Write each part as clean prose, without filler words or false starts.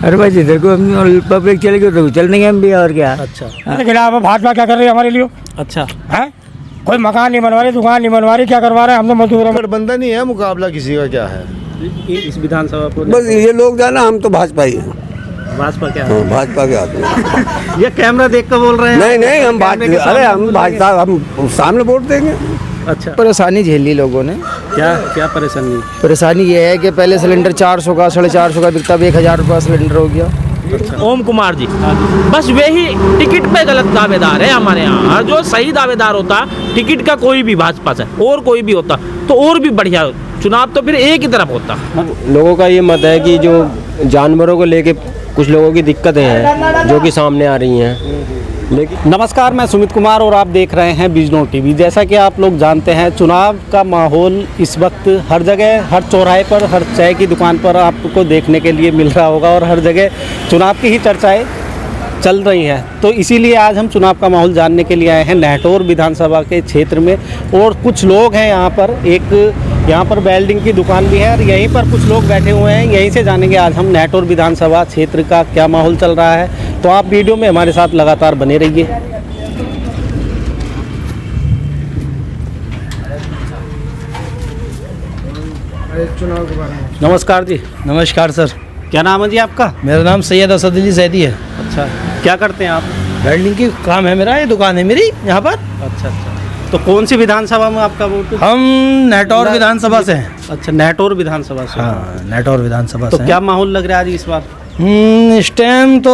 अरे भाई जिधर को पब्लिक चलेगी तो चल देंगे हम भी, और क्या। अच्छा खिलाफ भाजपा क्या कर रही है हमारे लिए? अच्छा। है कोई मकान नहीं बनवा रही, दुकान नहीं बनवा रही, क्या करवा रहे हैं? हम तो मजदूर हैं। गठबंधन ही है, मुकाबला किसी का क्या है। इस विधानसभा को बस ये लोग जाना, हम तो भाजपा ही हैं। भाजपा क्या हाँ, भाजपा के आदमी। ये कैमरा देख कर बोल रहे हैं? नहीं हम कैमरे के भाजपा, अरे हम भाजपा, हम सामने वोट देंगे। अच्छा, परेशानी झेली लोगों ने। क्या क्या परेशानी? परेशानी ये है कि पहले सिलेंडर 400 का 450 का बिकता, अब 1000 रुपये सिलेंडर हो गया। ओम कुमार जी, बस वही टिकट पे गलत दावेदार है हमारे यहाँ। जो सही दावेदार होता टिकट का, कोई भी भाजपा से और कोई भी होता तो और भी बढ़िया चुनाव तो फिर एक ही तरफ होता। लोगों का ये मत है कि जो जानवरों को लेके कुछ लोगों की दिक्कतें हैं जो कि सामने आ रही हैं, लेकिन नमस्कार, मैं सुमित कुमार और आप देख रहे हैं बिजनौर टीवी। जैसा कि आप लोग जानते हैं, चुनाव का माहौल इस वक्त हर जगह, हर चौराहे पर, हर चाय की दुकान पर आपको देखने के लिए मिल रहा होगा और हर जगह चुनाव की ही चर्चाएं चल रही हैं। तो इसीलिए आज हम चुनाव का माहौल जानने के लिए आए हैं नेहटौर विधानसभा के क्षेत्र में, और कुछ लोग हैं यहाँ पर। एक यहाँ पर वेल्डिंग की दुकान भी है और यहीं पर कुछ लोग बैठे हुए हैं। यहीं से जानेंगे आज हम नेहटौर विधानसभा क्षेत्र का क्या माहौल चल रहा है। तो आप वीडियो में हमारे साथ लगातार बने रहिए। नमस्कार जी। नमस्कार सर, क्या नाम है जी आपका? मेरा नाम सैयद असद अली जैदी है। अच्छा, क्या करते हैं आप? वेल्डिंग की काम है मेरा, ये दुकान है मेरी यहाँ पर। अच्छा, तो कौन सी विधानसभा में आपका वोट? हम नेहटौर विधानसभा से हैं। अच्छा, नेहटौर विधानसभा से। हाँ, नेहटौर विधानसभा तो से क्या माहौल लग रहा है आज इस बार? इस टाइम तो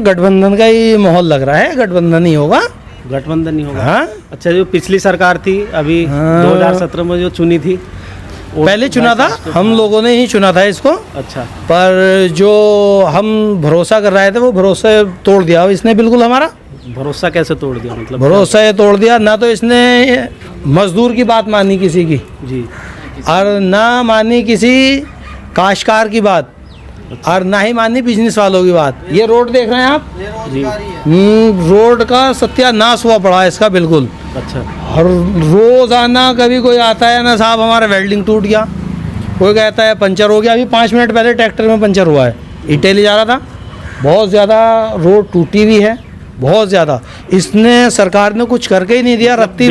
गठबंधन का ही माहौल लग रहा है, गठबंधन ही होगा। गठबंधन नहीं होगा? हाँ। अच्छा, जो पिछली सरकार थी अभी 2017 में जो चुनी थी, पहले चुना था, हम लोगों ने ही चुना था इसको। अच्छा, पर जो हम भरोसा कर रहे थे वो भरोसा तोड़ दिया इसने बिल्कुल हमारा। भरोसा कैसे तोड़ दिया? मतलब भरोसा ये तोड़ दिया, ना तो इसने मजदूर की बात मानी किसी की, जी, और ना मानी किसी काश्तकार की बात, और ना ही मानी बिजनेस वालों की बात। ये रोड देख रहे हैं आप जी। रोड का सत्यानाश हुआ पड़ा है इसका बिल्कुल। अच्छा, और रोजाना कभी कोई आता है ना साहब हमारा वेल्डिंग टूट गया, कोई कहता है पंचर हो गया। अभी 5 मिनट पहले ट्रैक्टर में पंचर हुआ है, ईंटें ले जा रहा था। बहुत ज़्यादा रोड टूटी हुई है, बहुत ज़्यादा। इसने सरकार ने कुछ करके ही नहीं दिया। रत्ती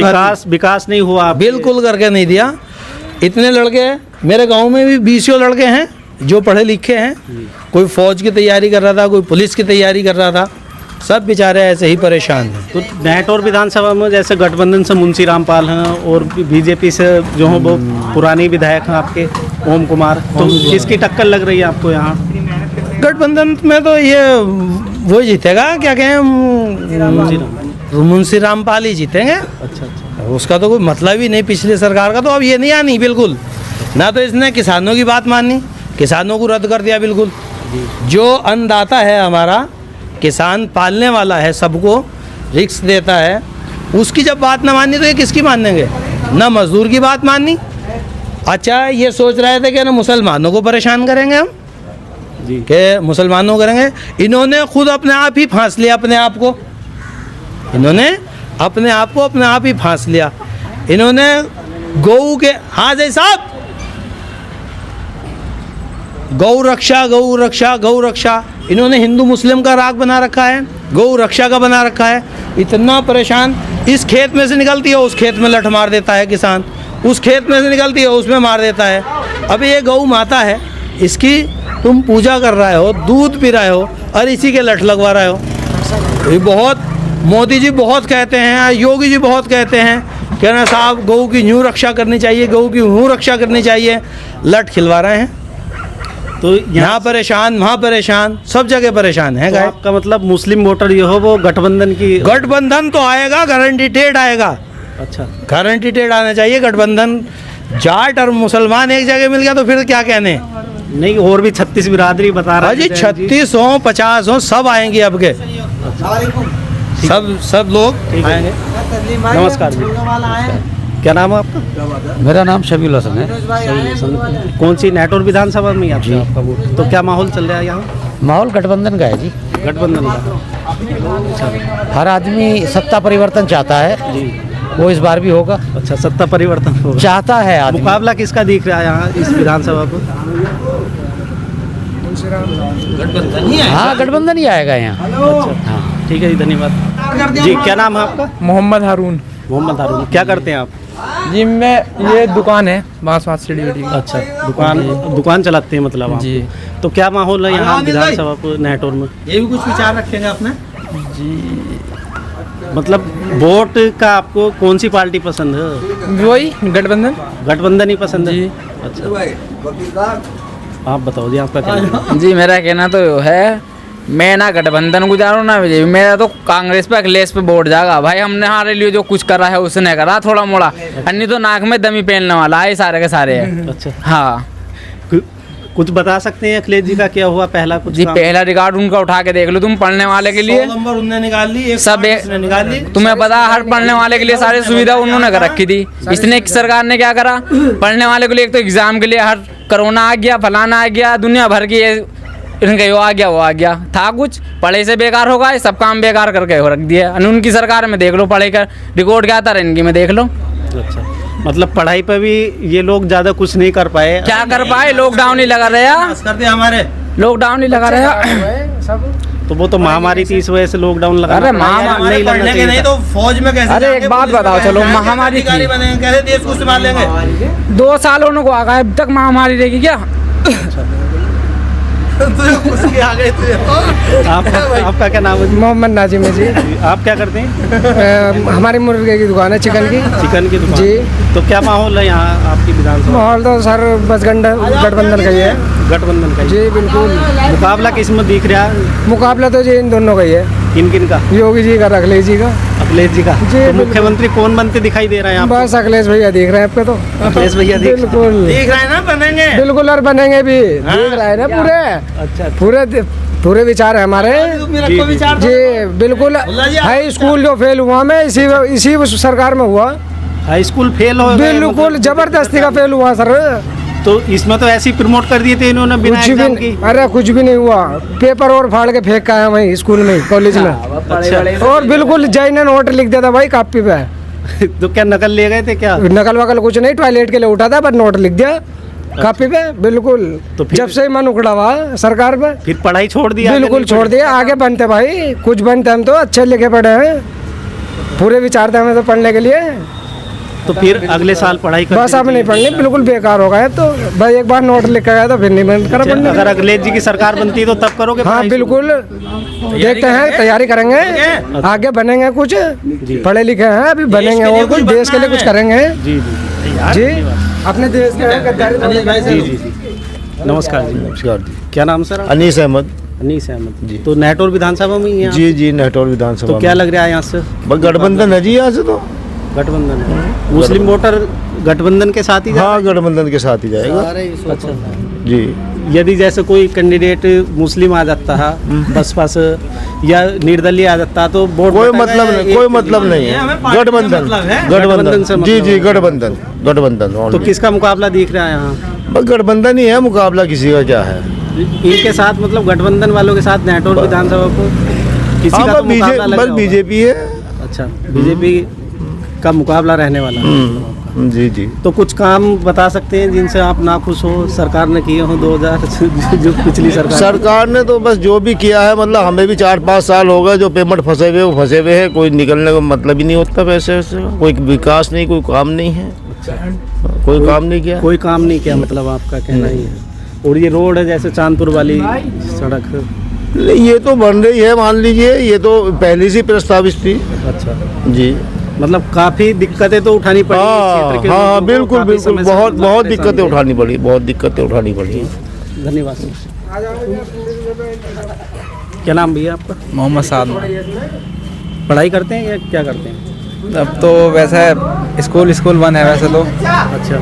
विकास नहीं हुआ, बिल्कुल करके नहीं दिया। इतने लड़के मेरे गांव में भी 20 लड़के हैं जो पढ़े लिखे हैं। कोई फौज की तैयारी कर रहा था, कोई पुलिस की तैयारी कर रहा था, सब बेचारे ऐसे ही परेशान हैं। तो नेहटौर विधानसभा में जैसे गठबंधन से मुंशी रामपाल हैं और बीजेपी से जो हैं वो पुरानी विधायक हैं आपके ओम कुमार, तो किसकी टक्कर लग रही है आपको यहाँ? गठबंधन में तो ये वो जीतेगा, क्या कहें, मुंशी रामपाल ही जीतेंगे। अच्छा, उसका तो कोई मतलब ही नहीं पिछली सरकार का। तो अब ये नहीं आनी बिल्कुल, ना तो इसने किसानों की बात मानी, किसानों को रद्द कर दिया बिल्कुल। जो अन्नदाता है हमारा, किसान पालने वाला है, सबको रिस्क देता है, उसकी जब बात ना मानी तो ये किसकी मानेंगे? ना मजदूर की बात मानी। अच्छा, ये सोच रहे थे कि ना मुसलमानों को परेशान करेंगे हम जी, कि मुसलमानों को करेंगे। इन्होंने खुद अपने आप ही फांस लिया अपने आप को। इन्होंने अपने आप को अपने आप ही फांस लिया। इन्होंने गौ के, हाँ जय साहब, गौ रक्षा गौ रक्षा गौ रक्षा, इन्होंने हिंदू मुस्लिम का राग बना रखा है, गौ रक्षा का बना रखा है। इतना परेशान, इस खेत में से निकलती है उस खेत में लठ मार देता है किसान, उस खेत में से निकलती है उसमें मार देता है। अब ये गौ माता है, इसकी तुम पूजा कर रहे हो, दूध पी रहे हो, और इसी के लठ लगवा रहे हो। ये बहुत, मोदी जी बहुत कहते हैं, योगी जी बहुत कहते हैं कि ना साहब गौ की यूँ रक्षा करनी चाहिए, गौ की यूँ रक्षा करनी चाहिए, लठ खिलवा रहे हैं। तो यहाँ परेशान, वहाँ परेशान, सब जगह परेशान है। तो आपका मतलब मुस्लिम वोटर जो हो वो गठबंधन की? गठबंधन तो आएगा, गारंटीटेड आएगा। अच्छा, गारंटीटेड आना चाहिए गठबंधन। जाट और मुसलमान एक जगह मिल गया तो फिर क्या कहने। नहीं, और भी 36 बिरादरी बता रहे हैं जी, 36 हो 50 हो, सब आएंगे अब के। सब लोग आएंगे। नमस्कार जी, क्या नाम है आपका? मेरा नाम शबील हसन है। कौन सी नेहटौर विधानसभा में आपका वोट? तो क्या माहौल चल रहा है यहाँ? माहौल गठबंधन का है जी। गठबंधन का? हर आदमी सत्ता परिवर्तन चाहता है जी, वो इस बार भी होगा। अच्छा, सत्ता परिवर्तन होगा, चाहता है आदमी। मुकाबला किसका दिख रहा है यहाँ इस विधानसभा को? गठबंधन ही है। हाँ गठबंधन ही आएगा यहाँ। अच्छा ठीक है जी, धन्यवाद जी। क्या नाम है आपका? मोहम्मद हारून। मोहम्मद हारून। क्या करते हैं आप? जी मैं ये दुकान है बांस सीढ़ी वीढ़ी की। अच्छा, दुकान चलाते हैं मतलब आप? जी। तो क्या माहौल है यहाँ विधानसभा नेटोर में? ये भी कुछ विचार रखेंगे आपने? मतलब वोट का आपको कौन सी पार्टी पसंद है? वही गठबंधन। गठबंधन ही पसंद है? जी। अच्छा, आप बताओ जी, आपका क्या कहना है? जी मेरा कहना तो है, मैं ना गठबंधन गुजारूँ ना बीजेपी, मेरा तो कांग्रेस पे अखिलेश पे वोट जाएगा भाई। हमने हमारे लिए जो कुछ करा है उसने करा थोड़ा मोड़ा, अन्य तो नाक में दमी पहनने वाला है सारे के सारे है। अच्छा, हाँ कुछ बता सकते हैं अखिलेश जी का क्या हुआ पहला कुछ जी, काम? पहला रिकॉर्ड उनका उठा के देख लो तुम, पढ़ने वाले के लिए 100 नंबर उनने निकाल ली, एक सब उसने निकाल ली। तुम्हें पता हर पढ़ने वाले के लिए सारी सुविधा उन्होंने कर रखी थी। इसने सरकार ने क्या करा, पढ़ने वाले के लिए एक तो एग्जाम के लिए हर कोरोना आ गया, फलाना आ गया, दुनिया भर की इनका वो आ गया वो आ गया, था कुछ पढ़े से बेकार होगा, सब काम बेकार करके हो रख दिया। उनकी सरकार में देख लो, पढ़े का रिकॉर्ड क्या था, इनकी में देख लो। अच्छा, मतलब पढ़ाई पे भी ये लोग ज्यादा कुछ नहीं कर पाए। क्या कर पाए, लॉकडाउन ही लगा रहा, कर दिया हमारे, लॉकडाउन ही लगा रहा। तो वो तो महामारी थी, इस वजह से लॉकडाउन लगा। अरे महामारी नहीं लगना चाहिए नहीं था। तो फौज में कैसे? अरे एक बात बताओ, चलो महामारी अधिकारी बनेंगे, कैसे देश को संभालेंगे? 2 साल उनको आ गए, अब तक महामारी रहेगी क्या? उसके आगे आपका क्या नाम है? मोहम्मद नाजिम है जी। आप क्या करते हैं? हमारी मुर्गे की दुकान है, चिकन की। चिकन की दुकान जी। तो क्या माहौल है यहाँ आपकी विधानसभा? माहौल तो सर बस गठबंधन का ही है। गठबंधन का ही? जी बिल्कुल। मुकाबला किसमें दिख रहा है? मुकाबला तो जी इन दोनों का ही है, किन किन का? योगी जी का, अखिलेश जी का। अखिलेश जी का? जी, तो बिल्कुल। मुख्यमंत्री कौन बनते दिखाई दे रहे हैं आपको? बस अखिलेश भैया दिख रहे हैं आपके तो। अखिलेश भैया दिख बिल्कुल देख रहे हैं ना, बनेंगे बिल्कुल, और बनेंगे भी, देख रहे हैं ना पूरे। अच्छा, पूरे विचार है हमारे रखो विचार जी। बिल्कुल, हाई स्कूल जो फेल हुआ मैं इसी सरकार में हुआ। हाई स्कूल फेल हो गए बिल्कुल मतलब? जबरदस्ती का फेल हुआ सर। तो इसमें तो ऐसे ही प्रमोट कर दिए थे इन्होंने बिना कुछ एग्जाम भी की। अरे कुछ भी नहीं हुआ, पेपर और फाड़ के फेंक का है वहीं स्कूल में, कॉलेज में। अच्छा, और बिल्कुल जैन नोट लिख देता भाई कॉपी पे। तो क्या नकल ले गए थे क्या? नकल वकल कुछ नहीं, टॉयलेट के लिए उठा था, पर नोट लिख दिया कॉपी पे। बिल्कुल, तो फिर- जब से ही मन उखड़ा हुआ सरकार पे, फिर पढ़ाई छोड़ दिया? बिल्कुल छोड़ दिया। आगे बनते भाई, कुछ बनते, हम तो अच्छे लिखे पढ़े हैं, पूरे विचार थे हमें तो पढ़ने के लिए। तो फिर अगले साल पढ़ाई करते बस अब नहीं पढ़नी, बिल्कुल बेकार हो गया अब तो भाई। एक बार नोट लिख गया तो फिर नहीं मन करा पढ़ने अगर का। अखिलेश जी की सरकार बनती तो तब करोगे हाँ पढ़ाई? बिल्कुल, देखते हैं, तैयारी करेंगे, आगे बनेंगे, कुछ पढ़े लिखे हैं अभी, बनेंगे और कुछ देश के लिए कुछ करेंगे जी जी जी, अपने देश के जी जी जी। नमस्कार जी। नमस्कार जी। क्या नाम सर? अनीस अहमद अनीस अहमद जी। तो नेटौर विधानसभा में ही हैं आप? जी जी, नेटौर विधानसभा तो क्या में। लग रहा है यहाँ से? बस गठबंधन है जी यहाँ से तो। गठबंधन है। मुस्लिम वोटर गठबंधन के साथ ही जा हाँ, गठबंधन के साथ ही जाएगा अच्छा, जी। यदि जैसे कोई कैंडिडेट मुस्लिम आ जाता है बसपा से या निर्दलीय आ जाता तो वोट कोई बताएगा मतलब नहीं, एक- कोई मतलब नहीं ये हमें है। पार्टी का गठबंधन मतलब है। गठबंधन गठबंधन से जी मतलब जी, है। गठबंधन गठबंधन तो only। किसका मुकाबला दिख रहा है यहाँ? बस गठबंधन ही है, मुकाबला किसी का क्या है। इनके साथ मतलब गठबंधन वालों के साथ नेटौर विधानसभा को किसी हाँ, का तो मुकाबला लग बस रहा बीजेपी है। होगा। अच्छा, बीजेपी का मुकाबला रहने वाला है। जी जी। तो कुछ काम बता सकते हैं जिनसे आप नाखुश हो, सरकार ने किए हो 2000 जो पिछली सरकार ने तो बस जो भी किया है, मतलब हमें भी 4-5 साल हो गए जो पेमेंट फंसे हुए, वो फंसे हुए हैं, कोई निकलने का मतलब ही नहीं होता पैसे वैसे, कोई विकास नहीं, कोई काम नहीं है, कोई काम नहीं किया। कोई काम नहीं किया मतलब आपका कहना ही है। और ये रोड है जैसे चांदपुर वाली सड़क। नहीं, ये तो बन रही है, मान लीजिए, ये तो पहले से प्रस्तावित थी। अच्छा, जी मतलब काफी दिक्कतें तो उठानी पड़ी इस हाँ क्षेत्र के हाँ, लोगों को, बिल्कुल काफी बिल्कुल, समय से बहुत मतलब बहुत परेशान दिक्कतें थे। उठानी पड़ी, बहुत दिक्कतें उठानी पड़ी। धन्यवाद। क्या नाम भैया आपका? मोहम्मद साद। पढ़ाई करते हैं या क्या करते हैं? अब तो वैसे स्कूल बंद है वैसे तो अच्छा,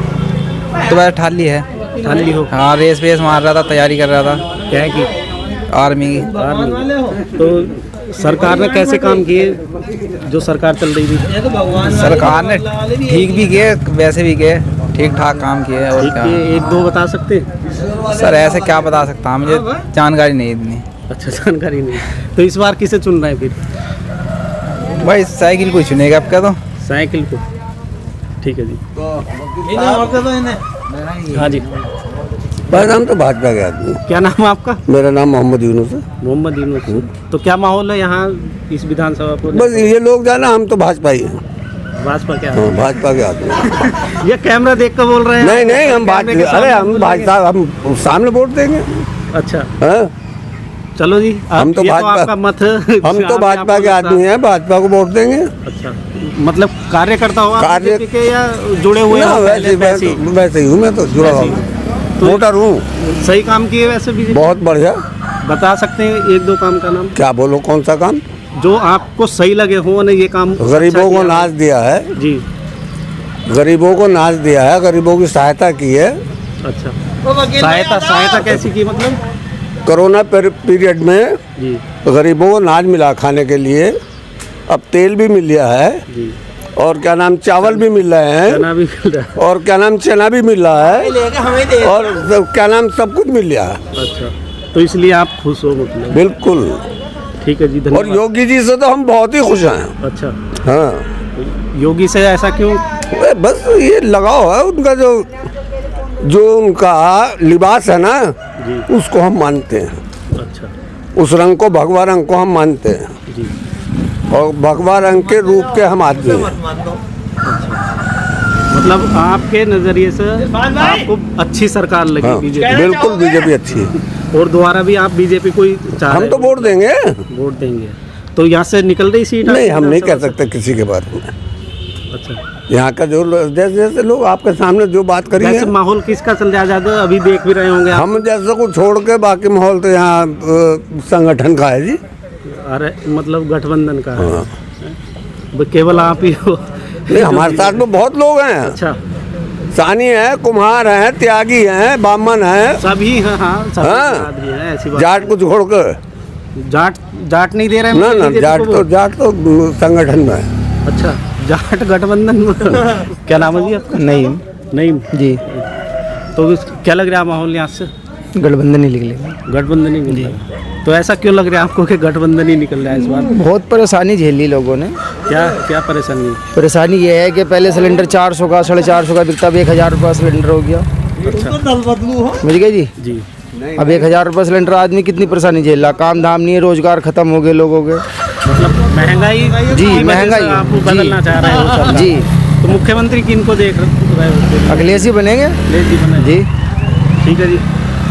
वैसे ठाली है। ठाली हो? हाँ, रेस मार रहा था, तैयारी कर रहा था क्या है कि आर्मी की। तो सरकार ने कैसे काम किए जो सरकार चल रही थी? सरकार ने ठीक भी किए, वैसे भी किए, ठीक ठाक काम किए। और क्या एक दो बता सकते? सर, ऐसे क्या बता सकता हूँ, मुझे जानकारी नहीं इतनी। अच्छा, जानकारी नहीं। तो इस बार किसे चुन रहे हैं फिर? भाई साइकिल को ही चुनेगा आपका तो। साइकिल को? ठीक है जी। हाँ जी। बस हम तो भाजपा के आदमी हैं। क्या नाम है आपका? मेरा नाम मोहम्मद यूनुस है। मोहम्मद यूनुस। तो क्या माहौल है यहाँ इस विधानसभा को? बस ये लोग जाना, हम तो भाजपा ही हैं। भाजपा क्या हाँ, भाजपा के आदमी हैं। ये कैमरा देख कर बोल रहे हैं? नहीं नहीं, हम कैमरे के भाजपा, अरे सामने हम बोल रहे भाजपा, हम सामने वोट देंगे। अच्छा, हाँ, चलो जी। हम तो ये भाजपा, आपका मत, हम तो भाजपा के आदमी हैं, भाजपा को वोट देंगे। अच्छा, मतलब कार्यकर्ता हो आप कार्य- बीजेपी के या जुड़े हुए ना, हो वैसे वैसे ही? वैसे ही हूँ, मैं तो जुड़ा हुआ वैसे हूँ, तो- वोटर हूँ। सही काम किए वैसे बीजेपी? बहुत बढ़िया। बता सकते हैं एक दो काम का नाम क्या बोलो, कौन सा काम? जो आपको सही लगे हो ना, ये काम गरीबों अच्छा को किया नाच दिया है, जी। गरीबों को नाच दिया है, गरीबों की सहायता की है। अच्छा, सहायता कैसी की मतलब? कोरोना पीरियड में जी गरीबों को अनाज मिला खाने के लिए। अब तेल भी मिल गया है, जी, और क्या नाम, चावल भी मिल रहे हैं, चना भी मिल रहा है। और क्या नाम, चना भी मिल रहा है, और क्या नाम, सब कुछ मिल रहा है। अच्छा, तो इसलिए आप खुश हो मतलब? बिल्कुल। ठीक है जी, और धन्यवाद। योगी जी से तो हम बहुत ही खुश हैं। अच्छा, हाँ, योगी से ऐसा क्यों? बस ये लगाव है उनका, जो उनका लिबास है ना, उसको हम मानते हैं। अच्छा उस रंग को, भगवा रंग को हम मानते हैं, जी। और भगवा रंग के रूप के हम आदमी हैं। मतलब आपके नजरिए से आपको अच्छी सरकार लगी हाँ, बीजेपी? बिल्कुल बीजेपी अच्छी है। और दोबारा भी आप बीजेपी को ही चाह रहे हम तो हो? वोट देंगे। वोट देंगे। तो यहाँ से निकल रही सीट? नहीं, आपकी हम नहीं कह विधानसभा सकते किसी के बारे में। से? अच्छा, यहाँ का जो जैसे जैसे लोग आपके सामने जो बात करी वैसे है, माहौल किसका चल रहा है ज्यादा? अभी देख भी रहे होंगे आप। हम जैसे को छोड़ के बाकी माहौल तो यहाँ संगठन का है जी। अरे मतलब गठबंधन का है? हाँ। केवल आप ही हो? नहीं, हमारे साथ में बहुत लोग हैं। अच्छा, सानी है, कुम्हार हैं, त्यागी हैं, बामन हैं, सभी हैं। हाँ, सभी हाँ। आदमी हैं, ऐसी बात। जाट को छोड़ कर। जाट नहीं दे रहे हैं ना ना, बीजेपी जाट को तो वोट? संगठन में है। अच्छा, जाट गठबंधन में। क्या नाम है जी आपका? नहीं नहीं जी, तो क्या लग रहा है माहौल यहाँ से? गठबंधन ही निकलेगा। गठबंधन ही निकल रहा है। तो ऐसा क्यों लग रहा है आपको कि गठबंधन ही निकल रहा है इस बार? बहुत परेशानी झेली लोगों ने। क्या क्या परेशानी? परेशानी ये है कि पहले सिलेंडर 400 का, 450 का बिकता, अब 1000 रुपये सिलेंडर हो गया। समझ गए जी? जी, अब 1000 रुपये सिलेंडर, आदमी कितनी परेशानी झेल रहा। काम धाम नहीं है, रोजगार खत्म हो गए लोगों के। मतलब महंगाई जी, की वजह से महंगाई। आपको जी। बदलना चाह रहे हो सरकार। जी। तो मुख्यमंत्री किनको देख रहे हो? अखिलेश ही बनेंगे जी बने। जी। ठीक है जी,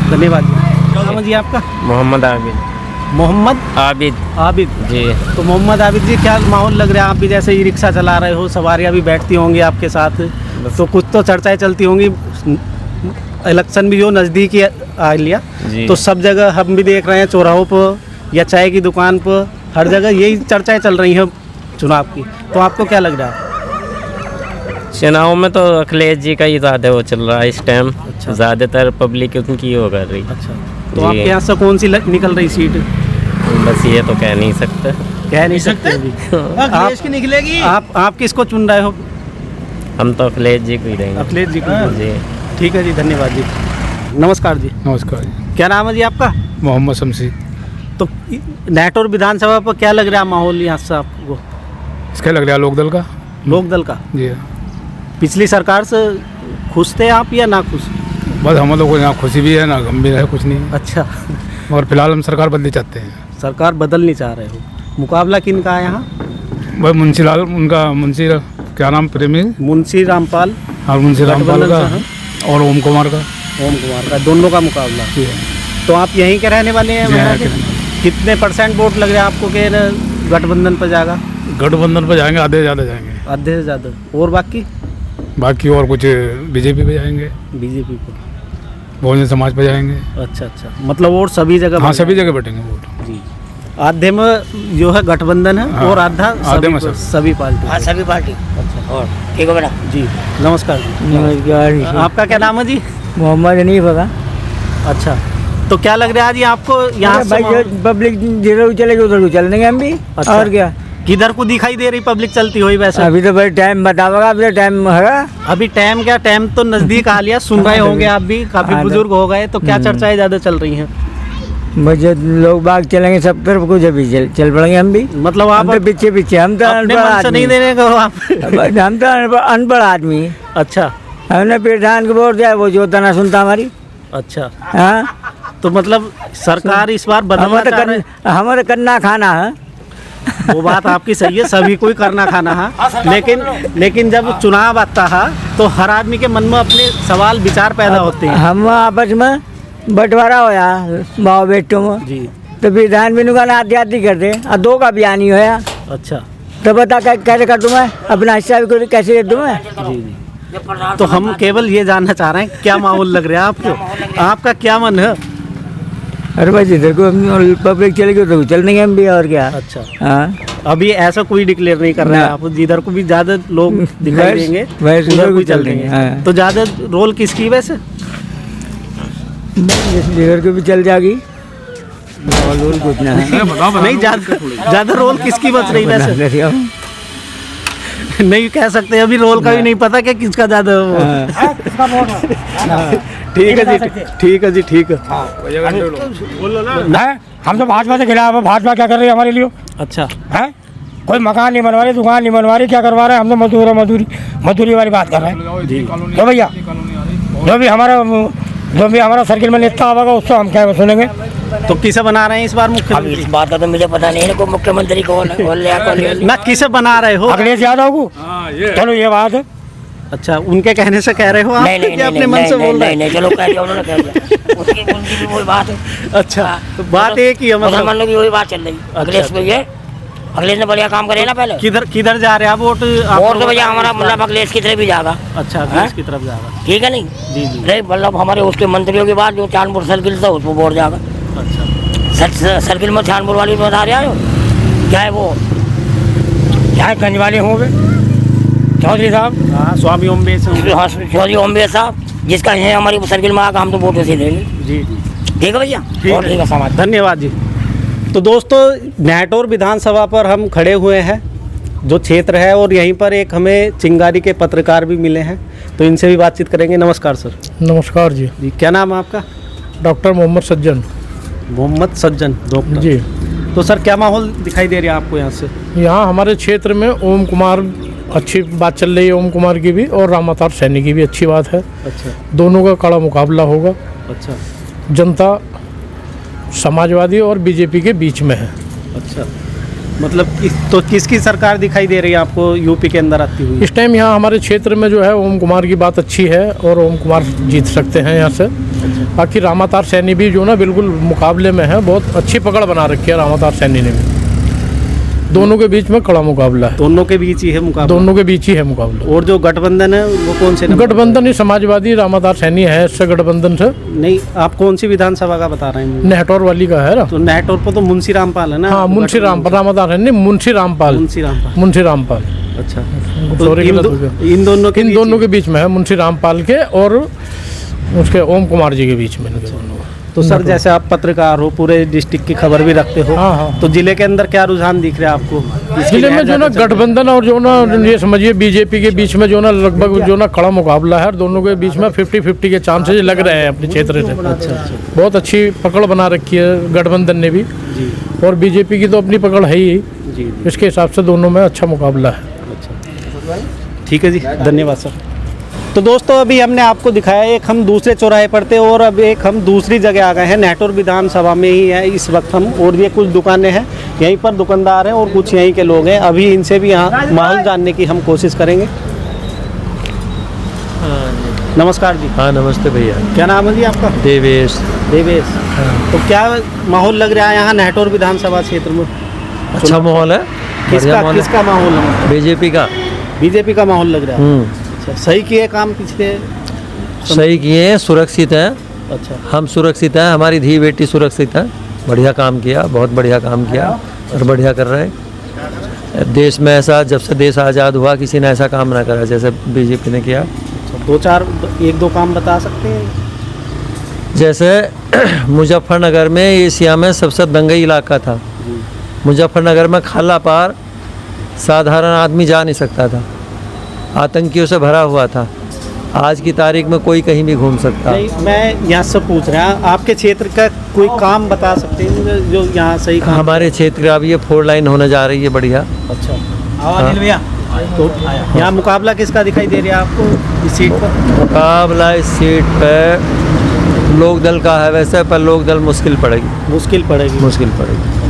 धन्यवाद जी। क्या नाम है जी आपका? मोहम्मद आबिद। मोहम्मद आबिद आबिद जी। तो मोहम्मद आबिद जी, क्या माहौल लग रहा है? आप भी जैसे ई रिक्शा चला रहे हो, सवारियाँ भी बैठती होंगी आपके साथ, तो कुछ तो चर्चाएं चलती होंगी। इलेक्शन भी जो नज़दीक ही आ लिया, जी। तो सब जगह हम भी देख रहे हैं, चौराहों पर या चाय की दुकान पर, हर जगह यही चर्चाएं चल रही हैं चुनाव की। तो आपको क्या लग रहा है? चुनाव में तो अखिलेश जी का ही ज़्यादा वो चल रहा है इस टाइम। ज़्यादातर पब्लिक उनकी वो कर रही। अच्छा, तो जी। आपके यहाँ से कौन सी निकल रही सीट? बस ये तो कह नहीं सकते। कह नहीं सकते अभी। अखिलेश की निकलेगी। आप किसको चुन रहे हो? हम तो अखिलेश जी को ही देंगे। अखिलेश जी को? जी। ठीक है जी, धन्यवाद जी। नमस्कार जी। नमस्कार। क्या नाम है जी आपका? मोहम्मद शमसी। तो नेटौर विधानसभा पर क्या लग रहा है माहौल यहाँ से आपको? इसका लग रहा है लोकदल का। लोकदल का? जी, पिछली सरकार से खुश थे आप या ना खुश? बस हम लोग को यहाँ खुशी भी है ना गम भी है, कुछ नहीं। अच्छा, और फिलहाल हम सरकार बदलनी चाहते हैं। सरकार बदलनी चाह रहे हो। मुकाबला किनका है यहाँ? भाई मुंशी लाल, उनका मुंशी क्या नाम, प्रेमी, मुंशी रामपाल और मुंशी रामपाल का, गठबंधन से और ओम कुमार का। ओम कुमार का, दोनों का मुकाबला। जी है। तो आप यहीं के रहने वाले हैं? जी हाँ, महाराज? कितने % वोट लग रहे हैं आपको कि गठबंधन पर जाएगा? गठबंधन पर जाएंगे, आधे ज़्यादा जाएंगे। आधे से ज़्यादा। और बाकी और कुछ बीजेपी पे जाएंगे, बीजेपी को? बहुजन समाज पे जाएंगे। अच्छा अच्छा, मतलब और सभी जगह? हाँ, सभी जगह बैठेंगे वोट। जी। आधे में जो है गठबंधन है, हाँ, और आधा आधे में सभी पार्टी। हाँ, सभी पार्टी। अच्छा, और ठीक है बेटा। जी नमस्कार जी। नमस्कार। आपका क्या नाम है जी? मोहम्मद नहीं पता अच्छा, तो क्या लग रहा है जी आपको यहाँ से? पब्लिक जिधर चलेगी उधर को चल देंगे हम भी। अच्छा। और क्या, किधर को दिखाई दे रही पब्लिक चलती हुई वैसे? अभी तो भाई टाइम बताओगा, अभी तो टाइम है। अभी टाइम क्या, टाइम तो नजदीक आ लिया। सुन रहे होंगे आप भी, काफी हाँ, बुजुर्ग हो गए, तो क्या चर्चाएं ज्यादा चल रही हैं? मुझे लोग बाग चलेंगे सब तरफ, कुछ अभी चल पड़ेंगे हम भी। मतलब आप हम तो पीछे पीछे, हम तो अपने अनपढ़ मन से नहीं आदमी। देने को आप? हम तो अनपढ़ आदमी। अच्छा हमने प्रधान को वोट दिया, वो जो ना सुनता हमारी। अच्छा, हाँ तो मतलब सरकार इस बार बदलना चाह रहे हैं। हमारे करना खाना है। वो बात आपकी सही है, सभी को ही करना खाना है, लेकिन जब चुनाव आता है तो हर आदमी के मन में अपने सवाल विचार पैदा होते हैं। हम आपस में बंटवारा होया माओ बेटों में जी। तो विधान बिनु का आधी आधी कर दे और दो का बयान ही होया अच्छा तो बता कैसे कर दूँ मैं अपना हिस्सा भी कैसे दे दूँ मैं। जी जी। तो हम केवल ये जानना चाह रहे हैं क्या माहौल लग रहा है आपको, आपका क्या मन है? अरे भाई जिधर को हम पब्लिक चलेगी तो चल देंगे हम भी और क्या। अच्छा, हाँ अभी ऐसा कोई डिक्लेयर नहीं कर रहे हैं आप, जिधर को भी ज्यादा लोग दिखाई देंगे उधर को चल देंगे। हाँ। तो ज्यादा रोल किसकी वैसे? जिधर को भी चल जाएगी और रोल कुछ ना है। नहीं, ज्यादा रोल किसकी बच रही वैसे? नहीं कह सकते अभी, रोल का भी नहीं पता कि किसका ज्यादा हो। ठीक है जी, ठीक है जी, ठीक है। हम तो भाजपा के खिलाफ है। भाजपा क्या कर रही है हमारे लिए? अच्छा है कोई मकान नहीं बनवा रही, दुकान नहीं बनवा रही, क्या करवा रहे हैं? हम तो मजदूरी वाली बात कर रहे हैं जी। तो भैया जो भी हमारा सर्किल में नेता होगा उसको हम क्या सुनेंगे। तो किसे बना रहे हैं इस बार मुख्यमंत्री? इस बात का तो मुझे पता नहीं है को मुख्यमंत्री कौन है ना किसे बना रहे हो? अखिलेश यादव को। चलो ये बात है। अच्छा, उनके कहने से कह रहे हो आप? नहीं अपने मन से बोल रहे हैं? नहीं चलो कह दिया उन्होंने कह दिया उनकी भी वही बात है। अच्छा, तो बात एक ही है मतलब मुसलमानों की वही बात चल रही। अखिलेश भैया अखिलेश ने बढ़िया काम करे ना पहले। किधर जा रहे हैं आप वोट? और तो भैया हमारा मतलब अखिलेश की तरफ भी जाएगा। अच्छा, अखिलेश की तरफ जाएगा, ठीक है नहीं जी जी। नहीं मतलब हमारे उसके मंत्रियों के बाद जो चांदपुर सर्किल था उसको वोट जाएगा। अच्छा, सर्किल में चांदपुर वाली बता रहे हो क्या है वो क्या गंज वाले होंगे चौधरी साहब। हाँ, स्वामी ओम्बे चौधरी ओम्बे साहब जिसका है हमारी सर्किल में आकर हम तो वोट उसे देंगे। जी जी, ठीक है भैया, और ठीक है समाज। धन्यवाद जी। तो दोस्तों, नेटौर विधानसभा पर हम खड़े हुए हैं जो क्षेत्र है, और यहीं पर एक हमें चिंगारी के पत्रकार भी मिले हैं, तो इनसे भी बातचीत करेंगे। नमस्कार सर। नमस्कार जी। जी, क्या नाम है आपका? डॉक्टर मोहम्मद सज्जन। मोहम्मद सज्जन डॉक्टर जी। तो सर क्या माहौल दिखाई दे रहा है आपको यहाँ से? यहाँ हमारे क्षेत्र में ओम कुमार अच्छी बात चल रही है, ओम कुमार की भी और राम अवतार सैनी की भी अच्छी बात है। अच्छा दोनों का कड़ा मुकाबला होगा। अच्छा जनता समाजवादी और बीजेपी के बीच में है। अच्छा, मतलब किसकी सरकार दिखाई दे रही है आपको यूपी के अंदर आती हुई? इस टाइम यहाँ हमारे क्षेत्र में जो है ओम कुमार की बात अच्छी है और ओम कुमार जीत सकते हैं यहाँ से। बाकी राम अवतार सैनी भी जो ना बिल्कुल मुकाबले में है, बहुत अच्छी पकड़ बना रखी है राम अवतार सैनी ने भी। दोनों के बीच में कड़ा मुकाबला है। दोनों के बीच ही है मुकाबला? दोनों के बीच ही है मुकाबला। और जो गठबंधन है वो कौन से? गठबंधन ही समाजवादी राम अवतार सैनी है इससे गठबंधन से। नहीं, आप कौन सी विधानसभा का बता रहे हैं? नेहटौर वाली का है ना। तो नेहटौर पर तो मुंशी रामपाल है ना? हाँ, मुंशी रामपाल, राम अवतार सैनी मुंशी रामपाल। मुंशी रामपाल। अच्छा, तो इन दोनों के बीच में है, मुंशी रामपाल के और उसके ओम कुमार जी के बीच में। तो सर, जैसे आप पत्रकार हो, पूरे डिस्ट्रिक्ट की खबर भी रखते हो, हाँ हाँ। तो जिले के अंदर क्या रुझान दिख रहा है आपको? जिले में जो ना गठबंधन और जो ना ये समझिए बीजेपी के बीच में जो ना लगभग जो ना कड़ा मुकाबला है, दोनों के बीच में 50-50 के चांसेस लग रहे हैं अपने क्षेत्र से। अच्छा, बहुत अच्छी पकड़ बना रखी है गठबंधन ने भी, और बीजेपी की तो अपनी पकड़ है ही। इसके हिसाब से दोनों में अच्छा मुकाबला है। अच्छा, ठीक है जी, धन्यवाद सर। तो दोस्तों, अभी हमने आपको दिखाया एक हम दूसरे चौराहे पर थे, और अब एक हम दूसरी जगह आ गए हैं। नेटौर विधानसभा में ही है इस वक्त हम, और ये कुछ दुकानें हैं, यहीं पर दुकानदार हैं और कुछ यहीं के लोग हैं। अभी इनसे भी यहाँ माहौल जानने की हम कोशिश करेंगे। नमस्कार जी। हाँ नमस्ते भैया। क्या नाम है जी आपका? देवेश। देवेश। तो क्या माहौल लग रहा है यहाँ नेटौर विधानसभा क्षेत्र में? अच्छा माहौल है। किसका माहौल है? बीजेपी का। बीजेपी का माहौल लग रहा है। अच्छा, सही किए काम पिछले? सही किए, सुरक्षित है। अच्छा, हम सुरक्षित हैं, हमारी धी बेटी सुरक्षित है। बढ़िया काम किया, बहुत बढ़िया काम किया और बढ़िया कर रहे हैं। देश में ऐसा जब से देश आज़ाद हुआ किसी ने ऐसा काम ना करा जैसे बीजेपी ने किया। अच्छा, एक दो काम बता सकते हैं? जैसे मुजफ्फरनगर में एशिया में सबसे दंगई इलाका था। मुजफ्फरनगर में खाला पार साधारण आदमी जा नहीं सकता था, आतंकियों से भरा हुआ था। आज की तारीख में कोई कहीं भी घूम सकता है। नहीं, मैं यहाँ से पूछ रहा हूँ, आपके क्षेत्र का कोई काम बता सकते हैं जो यहाँ सही काम? हमारे क्षेत्र अब ये 4 लाइन होने जा रही है, बढ़िया। अच्छा, भैया, तो यहाँ मुकाबला किसका दिखाई दे रहा है आपको इस सीट पर? मुकाबला इस सीट पर लोक दल का है वैसे, पर लोक दल मुश्किल पड़ेगी, मुश्किल पड़ेगी। मुश्किल पड़ेगी।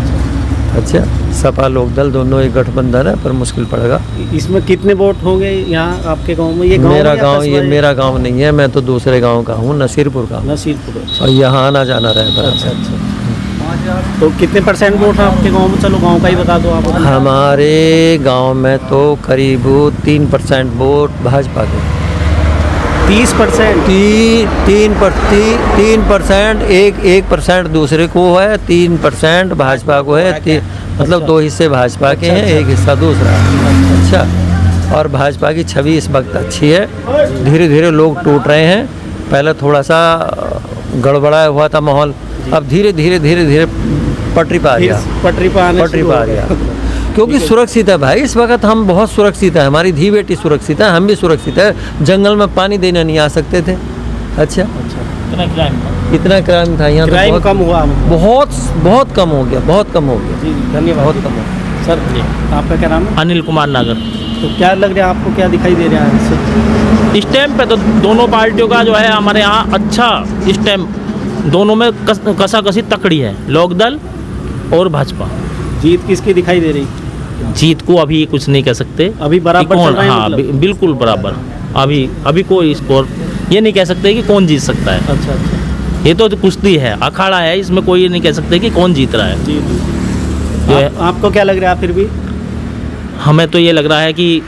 अच्छा, सपा लोक दल दोनों एक गठबंधन है, पर मुश्किल पड़ेगा। इसमें कितने वोट होंगे यहाँ आपके गांव में? ये मेरा या गांव, कस्बा ये है? मेरा गांव नहीं है, मैं तो दूसरे गांव का हूँ, नसीरपुर का, नसीरपुर। और यहाँ आना जाना रहता है। अच्छा अच्छा। तो कितने परसेंट वोट है आपके गांव में? चलो गांव का ही बता दो आप। हमारे गांव में तो करीब 3% वोट भाजपा के। 30%? 3%, 1% दूसरे को है, 3% भाजपा को है। मतलब 2 हिस्से भाजपा के हैं, 1 हिस्सा दूसरा। अच्छा, और भाजपा की छवि इस वक्त अच्छी है, धीरे धीरे लोग टूट रहे हैं। पहले थोड़ा सा गड़बड़ाया हुआ था माहौल, अब धीरे धीरे पटरी पा गया, पटरी पा गया। क्योंकि सुरक्षित है भाई, इस वक्त हम बहुत सुरक्षित है, हमारी धी बेटी सुरक्षित है, हम भी सुरक्षित है। जंगल में पानी देने नहीं आ सकते थे। अच्छा, इतना क्राइम था यहाँ, क्राइम कम हुआ? बहुत कम हो गया, बहुत कम हो गया। जी धन्यवाद। बहुत कम हो गया। सर आपका क्या नाम है? अनिल कुमार नागर। तो क्या लग रहा है आपको, क्या दिखाई दे रहा है इससे? इस टाइम पे तो दोनों पार्टियों का जो है हमारे यहाँ अच्छा, इस टाइम दोनों में कसाकसी तकड़ी है, लोकदल और भाजपा। जीत किसकी दिखाई दे रही? जीत को अभी कुछ नहीं कह सकते, अभी बराबर कि चल कौन, रहा है हाँ मतलब? बिल्कुल बराबर। अभी कोई स्कोर ये नहीं कह सकते कि कौन जीत सकता है। अच्छा अच्छा। ये तो कुश्ती है, अखाड़ा है, इसमें कोई ये नहीं कह सकते कि कौन जीत रहा है। जी जी। जो है, आपको क्या लग रहा है फिर भी? हमें तो ये लग रहा है कि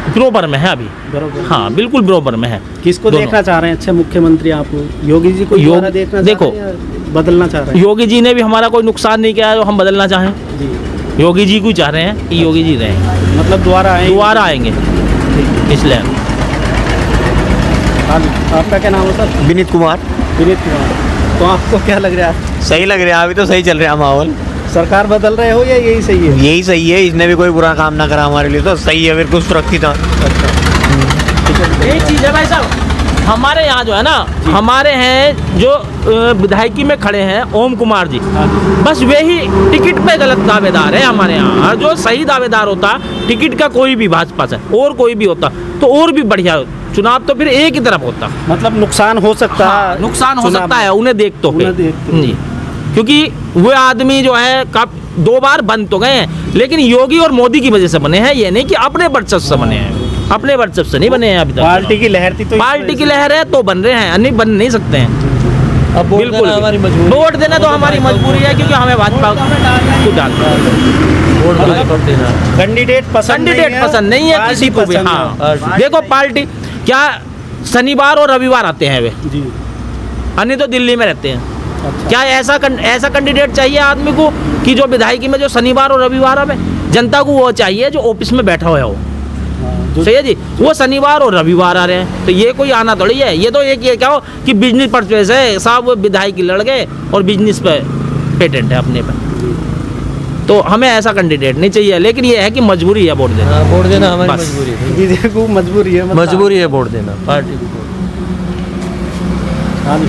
बराबर में है अभी। बराबर? हाँ बिल्कुल बराबर में है। किसको दोनों। देखना चाह रहे हैं अच्छे मुख्यमंत्री आप? योगी जी को दोबारा देखना चाह देखो, रहे हैं या बदलना चाह रहे हैं? योगी जी ने भी हमारा कोई नुकसान नहीं किया है जो हम बदलना चाहें। जी। योगी जी को चाह रहे हैं कि योगी जी रहें, मतलब दोबारा आएंगे इसलिए। हाँ, आपका क्या नाम है सर? विनीत कुमार। विनीत कुमार। तो आपको क्या लग रहा है? सही लग रहा है, अभी तो सही चल रहा है माहौल। सरकार बदल रहे हो या यही सही है? यही सही है, इसने भी कोई बुरा काम ना करा हमारे लिए, तो सही है, फिर कुछ सुरक्षित है। एक चीज़ है भाई साहब, हमारे यहाँ जो है ना, हमारे हैं जो विधायकी में खड़े हैं ओम कुमार जी, बस वही टिकट पे गलत दावेदार है हमारे यहाँ। जो सही दावेदार होता टिकट का कोई भी भाजपा से और कोई भी होता तो और भी बढ़िया चुनाव तो फिर एक ही तरफ होता। मतलब नुकसान हो सकता है? हाँ, नुकसान हो चुनाव सकता है, उन्हें देख तो उन्हें देख तो। जी, क्योंकि वो आदमी जो है 2 बार बन तो गए हैं, लेकिन योगी और मोदी की वजह से बने हैं, ये नहीं कि अपने वर्चस्व से बने हैं। अपने वर्चस्व से नहीं बने हैं अभी तक। पार्टी की लहर थी तो पार्टी की लहर है तो बन रहे हैं, नहीं बन नहीं सकते हैं। अब वोट देना हमारी मजबूरी, वोट देना तो हमारी मजबूरी है, क्योंकि हमें भाजपा को डालना है। वोट भाजपा देना। कैंडिडेट पसंद नहीं है किसी को भी। हाँ देखो, पार्टी क्या शनिवार और रविवार आते हैं वे, जी। अन्य तो दिल्ली में रहते हैं। अच्छा। क्या ऐसा कैंडिडेट चाहिए आदमी को कि जो विधायकी में जो शनिवार और रविवार आवे? जनता को वो चाहिए जो ऑफिस में बैठा हुआ हो। सही है जी, वो शनिवार और रविवार आ रहे हैं, तो ये कोई आना थोड़ी है। ये तो एक ये क्या हो कि बिजनेस परचेज है साहब, विधायकी लड़ गए और बिजनेस पे पेटेंट है अपने पे। तो हमें ऐसा कैंडिडेट नहीं चाहिए, लेकिन ये है कि मजबूरी है वोट देना। वोट देना हमारी बस। मजबूरी है। बीजेपी को मजबूरी है, मतलब। मजबूरी है वोट देना पार्टी को। हाँ जी।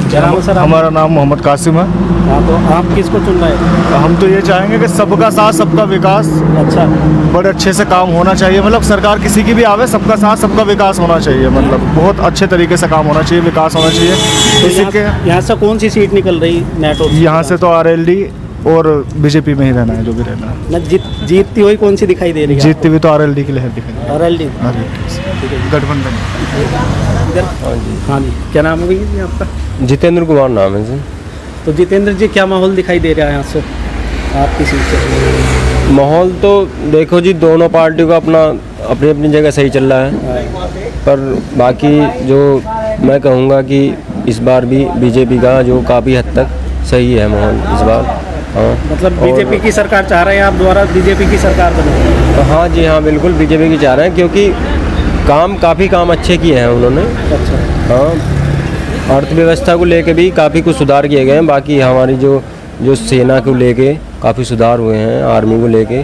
क्या नाम है सर? हमारा नाम मोहम्मद कासिम है। हाँ, तो आप किसको चुन रहे हैं? हम तो ये चाहेंगे कि सबका साथ सबका विकास, अच्छा। बड़े अच्छे से काम होना चाहिए। मतलब सरकार किसी की भी आवे, सबका साथ सबका विकास होना चाहिए। मतलब बहुत अच्छे तरीके से काम होना चाहिए, विकास होना चाहिए। तो इसी के यहाँ से कौन सी सीट निकल रही नेटो? यहाँ से तो RLD और बीजेपी में ही रहना है, जो भी रहना है। ना जीतती हुई कौन सी दिखाई दे रही है? जीतती हुई तो RLD की लहर दिखाई। RLD। गठबंधन। हाँ जी। क्या नाम है भैया जी आपका? जितेंद्र कुमार नाम है जी। तो जितेंद्र जी, क्या माहौल दिखाई दे रहा है यहाँ से आपकी सीट से? माहौल तो देखो जी, दोनों पार्टियों का अपना अपनी अपनी जगह सही चल रहा है, पर बाकी जो मैं कहूँगा कि इस बार भी बीजेपी का जो काफ़ी हद तक सही है माहौल इस बार। हाँ, मतलब बीजेपी की सरकार चाह रहे हैं आप, दोबारा बीजेपी की सरकार बने? हाँ जी, हाँ बिल्कुल बीजेपी की चाह रहे हैं, क्योंकि काफ़ी काम अच्छे किए हैं उन्होंने। अच्छा। हाँ, अर्थव्यवस्था को लेके भी काफ़ी कुछ सुधार किए गए हैं। बाकी हमारी जो सेना को लेके काफ़ी सुधार हुए हैं, आर्मी को लेके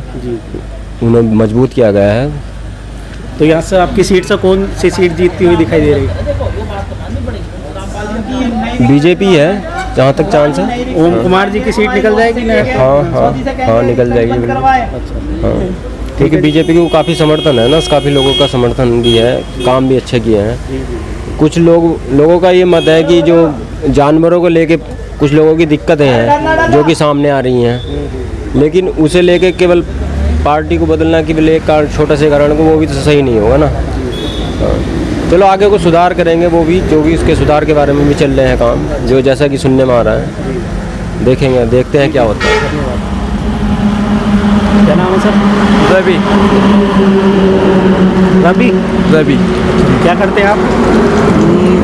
उन्हें मजबूत किया गया है। तो यहाँ से आपकी सीट से कौन सी सीट जीतती हुई दिखाई दे रही है? बीजेपी है जहाँ तक चांस है। ओम कुमार जी की सीट निकल जाएगी ना? हाँ निकल जाएगी बिल्कुल। हाँ, क्योंकि बीजेपी को काफ़ी समर्थन है ना, काफ़ी लोगों का समर्थन भी है, काम भी अच्छे किए हैं। कुछ लोगों का ये मत है कि जो जानवरों को लेके कुछ लोगों की दिक्कतें हैं जो कि सामने आ रही हैं, लेकिन उसे लेके केवल पार्टी को बदलना केवल एक छोटा से कारण को, वो भी तो सही नहीं होगा ना। चलो आगे को सुधार करेंगे वो भी, जो भी इसके सुधार के बारे में भी चल रहे हैं काम, जो जैसा कि सुनने में आ रहा है। देखेंगे, देखते हैं क्या होता है। क्या नाम है सर? रवि। रवि। रवि। क्या करते हैं आप?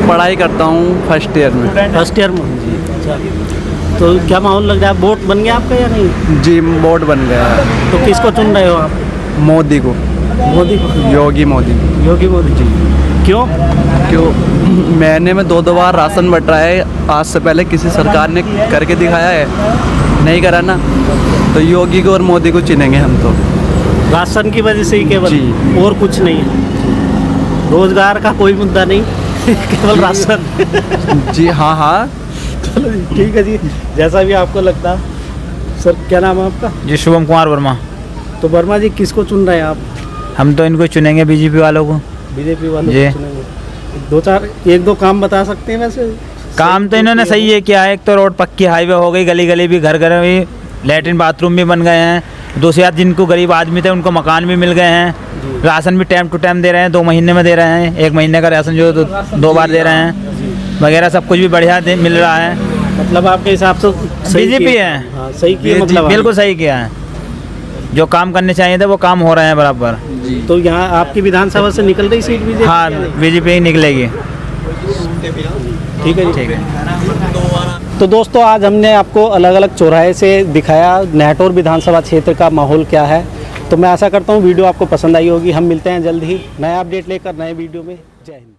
पढ़ाई करता हूँ फर्स्ट ईयर में। फर्स्ट ईयर में? अच्छा, तो क्या माहौल लग रहा है? वोट बन गया आपका या नहीं? जी वोट बन गया है। तो किसको चुन रहे हो आप? मोदी को। मोदी को? योगी मोदी। योगी मोदी जी। क्यों? महीने में 2 बार राशन बट रहा है, आज से पहले किसी सरकार ने करके दिखाया है? नहीं करा ना, तो योगी को और मोदी को चुनेंगे हम तो। राशन की वजह से ही केवल? जी। और कुछ नहीं है? रोजगार का कोई मुद्दा नहीं केवल राशन? जी हाँ हाँ। चलो ठीक है जी, जैसा भी आपको लगता। सर क्या नाम है आपका? जी शुभम कुमार वर्मा। तो वर्मा जी किसको चुन रहे हैं आप? हम तो इनको चुनेंगे, बीजेपी वालों को। बीजेपी वालों जी। को चुनेंगे। एक दो काम बता सकते हैं वैसे? काम तो इन्होंने सही है किया है। एक तो रोड पक्की, हाईवे हो गई, गली गली भी, घर घर भी लैट्रिन बाथरूम भी बन गए हैं। दूसरी बात, जिनको गरीब आदमी थे उनको मकान भी मिल गए हैं। राशन भी टाइम टू टाइम दे रहे हैं, 2 महीने में दे रहे हैं। 1 महीने का राशन जो 2 बार दे रहे हैं वगैरह, सब कुछ भी बढ़िया मिल रहा है। मतलब आपके हिसाब से बीजेपी है। हाँ, सही किया मतलब? बिल्कुल सही किया है, जो काम करने चाहिए थे वो काम हो रहे हैं बराबर। तो यहाँ आपकी विधानसभा से निकल रही सीट बीजेपी? हाँ बीजेपी ही निकलेगी। ठीक है जी। ठीक है। तो दोस्तों आज हमने आपको अलग अलग चौराहे से दिखाया नेहटौर विधानसभा क्षेत्र का माहौल क्या है। तो मैं आशा करता हूँ वीडियो आपको पसंद आई होगी। हम मिलते हैं जल्द ही नया अपडेट लेकर नए वीडियो में। जय हिंद।